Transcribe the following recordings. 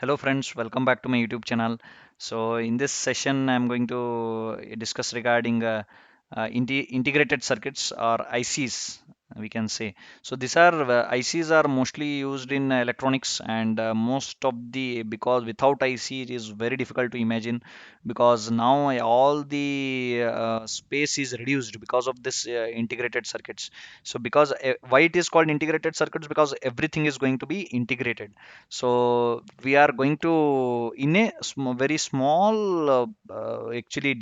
Hello friends, welcome back to my YouTube channel. So in this session, I'm going to discuss regarding integrated circuits or ICs, we can say. So these are ICs are mostly used in electronics, and most of the because without IC it is very difficult to imagine, because now all the space is reduced because of this integrated circuits. So because why it is called integrated circuits, because everything is going to be integrated. So we are going to in a very small actually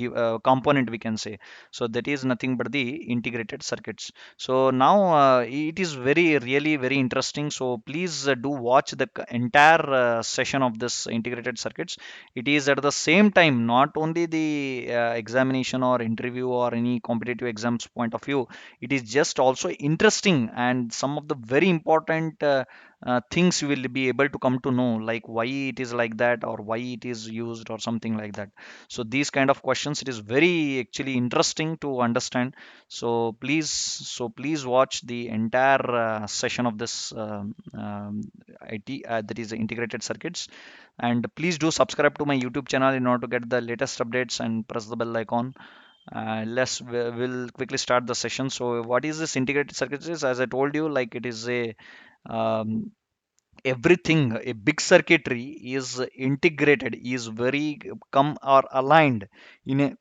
component, we can say. So that is nothing but the integrated circuits. So now it is really very interesting. So please do watch the entire session of this integrated circuits. It is at the same time not only the examination or interview or any competitive exams point of view. It is just also interesting, and some of the very important things you will be able to come to know, like why it is like that or why it is used or something like that. So these kind of questions, it is very actually interesting to understand. So please watch the entire session of this IT, that is integrated circuits. And please do subscribe to my YouTube channel in order to get the latest updates and press the bell icon. We'll quickly start the session. So what is this integrated circuits is, as I told you, like it is a um, everything, a big circuitry is integrated, is very come or aligned in a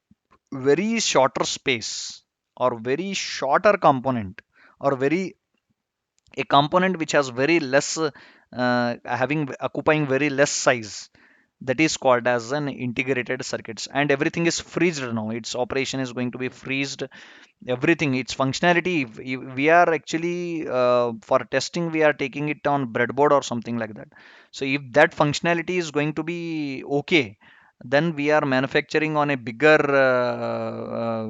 very shorter space, or very shorter component, or very a component which has very less having occupying very less size. That is called as an integrated circuits, and everything is freezed. Now its operation is going to be freezed, everything, its functionality. If we are actually for testing, we are taking it on breadboard or something like that. So if that functionality is going to be okay, then we are manufacturing on a bigger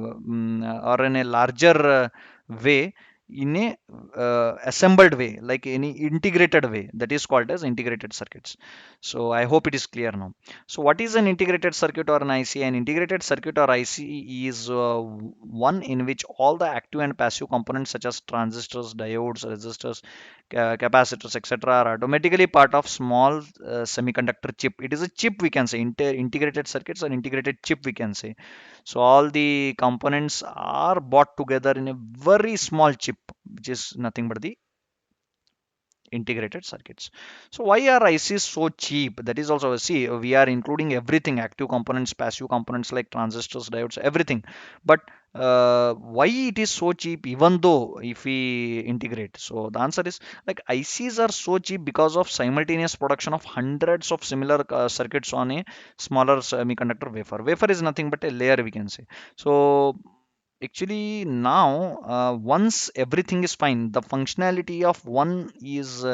or in a larger way, in a assembled way, like any integrated way. That is called as integrated circuits. So I hope it is clear now. So what is an integrated circuit or an IC? An integrated circuit or IC is one in which all the active and passive components such as transistors, diodes, resistors, capacitors, etc. are automatically part of small semiconductor chip. It is a chip, we can say. Integrated circuits or integrated chip, we can say. So all the components are bought together in a very small chip, which is nothing but the integrated circuits. So why are ICs so cheap? That is also, see, we are including everything, active components, passive components like transistors, diodes, everything. But why it is so cheap, even though if we integrate? So the answer is, like, ICs are so cheap because of simultaneous production of hundreds of similar circuits on a smaller semiconductor wafer. Wafer is nothing but a layer, we can say. So actually now, once everything is fine, the functionality of one is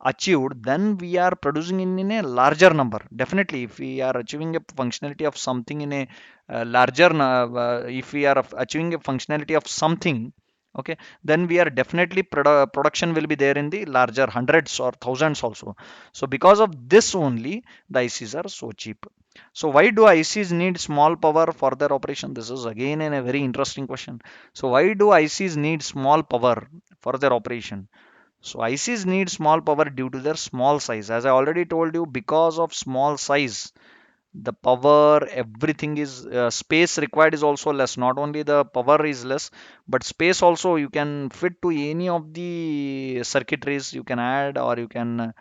achieved, then we are producing in a larger number. Definitely, if we are achieving a functionality of something in a if we are achieving a functionality of something, okay, then we are definitely production will be there in the larger hundreds or thousands also. So because of this only, the ICs are so cheap. So why do ICs need small power for their operation? This is again a very interesting question. So why do ICs need small power for their operation? So ICs need small power due to their small size. As I already told you, because of small size, the power, everything is space required is also less. Not only the power is less, but space also you can fit to any of the circuitries you can add, or you can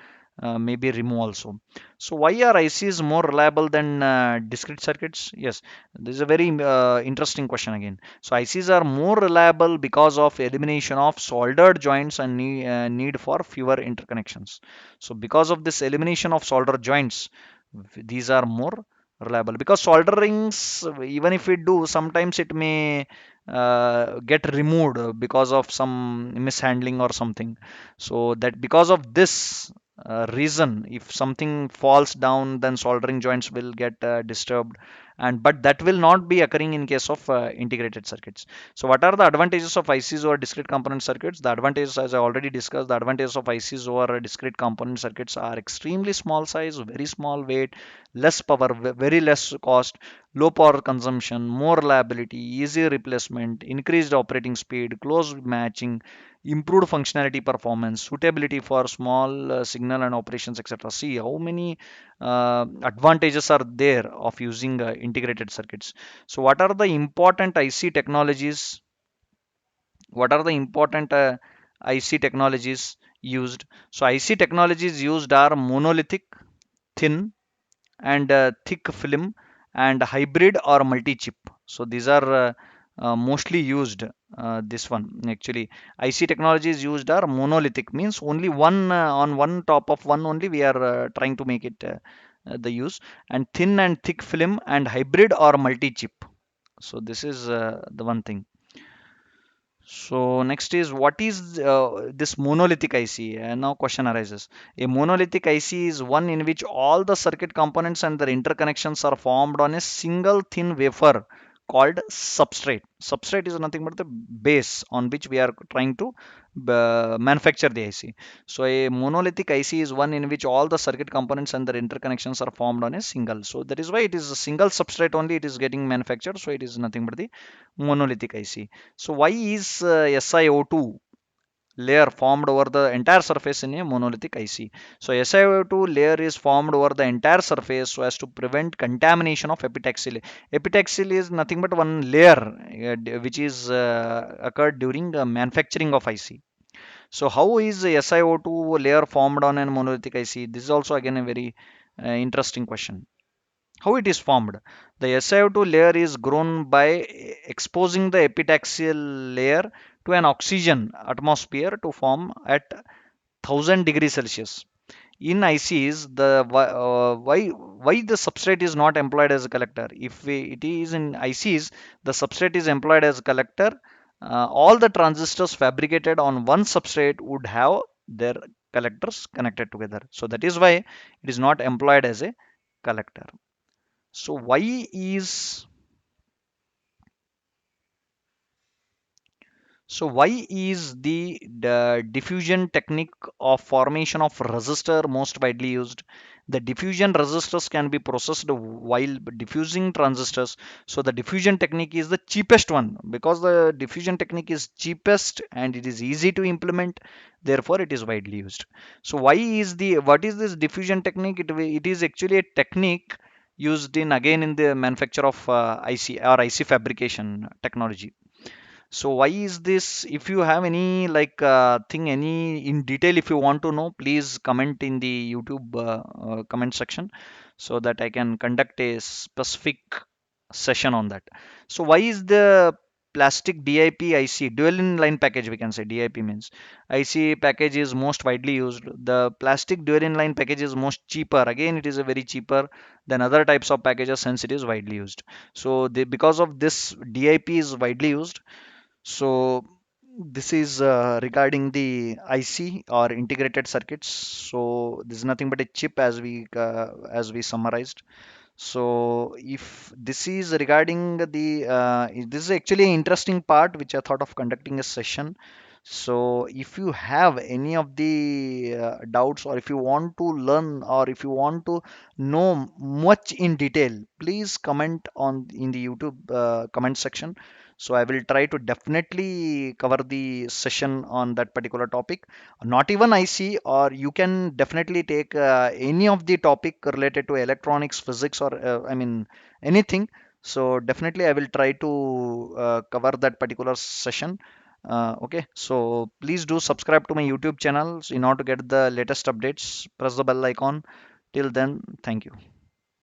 maybe remove also. So why are ICs more reliable than discrete circuits? Yes, this is a very interesting question again. So ICs are more reliable because of elimination of soldered joints and need for fewer interconnections. So because of this elimination of solder joints, these are more reliable, because solderings, even if we do, sometimes it may get removed because of some mishandling or something. So that because of this reason, if something falls down, then soldering joints will get disturbed. And but that will not be occurring in case of integrated circuits. So what are the advantages of ICs over discrete component circuits? The advantages, as I already discussed, the advantages of ICs over discrete component circuits are extremely small size, very small weight, less power, very less cost, low power consumption, more reliability, easy replacement, increased operating speed, close matching, improved functionality, performance, suitability for small signal and operations, etc. See how many advantages are there of using integrated circuits. So what are the important IC technologies? What are the important IC technologies used? So IC technologies used are monolithic, thin, and thick film, and hybrid or multi-chip. So these are mostly used. This one actually, IC technologies used are monolithic, means only one on one top of one only we are trying to make it the use, and thin and thick film, and hybrid or multi-chip. So this is the one thing. So next is, what is this monolithic IC? Now question arises. A monolithic IC is one in which all the circuit components and their interconnections are formed on a single thin wafer called substrate. Substrate is nothing but the base on which we are trying to manufacture the IC. So a monolithic IC is one in which all the circuit components and their interconnections are formed on a single. So that is why it is a single substrate only it is getting manufactured. So it is nothing but the monolithic IC. So why is SiO2 layer formed over the entire surface in a monolithic IC? So SiO2 layer is formed over the entire surface so as to prevent contamination of epitaxial. Epitaxial is nothing but one layer which is occurred during manufacturing of IC. So how is the SiO2 layer formed on a monolithic IC? This is also again a very interesting question. How it is formed? The SiO2 layer is grown by exposing the epitaxial layer to an oxygen atmosphere to form at 1000 degrees Celsius. In ICs, why the substrate is not employed as a collector? If it is in ICs, the substrate is employed as a collector. All the transistors fabricated on one substrate would have their collectors connected together. So that is why it is not employed as a collector. So why is the diffusion technique of formation of resistor most widely used? The diffusion resistors can be processed while diffusing transistors. So the diffusion technique is the cheapest one, because the diffusion technique is cheapest and it is easy to implement. Therefore, it is widely used. So what is this diffusion technique? It is actually a technique used in again in the manufacture of IC or IC fabrication technology. So why is this? If you have any like thing, any in detail, if you want to know, please comment in the YouTube comment section so that I can conduct a specific session on that. So why is the plastic DIP IC, dual in line package, we can say DIP means IC package, is most widely used? The plastic dual in line package is most cheaper. Again, it is a very cheaper than other types of packages, since it is widely used. So because of this, DIP is widely used. So this is regarding the IC or integrated circuits. So this is nothing but a chip, as we summarized. So if this is regarding the this is actually an interesting part which I thought of conducting a session. So if you have any of the doubts, or if you want to learn, or if you want to know much in detail, please comment on in the YouTube comment section. So I will try to definitely cover the session on that particular topic. Not even IC, or you can definitely take any of the topic related to electronics, physics, or I mean anything. So definitely I will try to cover that particular session. Okay, so please do subscribe to my YouTube channel in order to get the latest updates. Press the bell icon. Till then, thank you.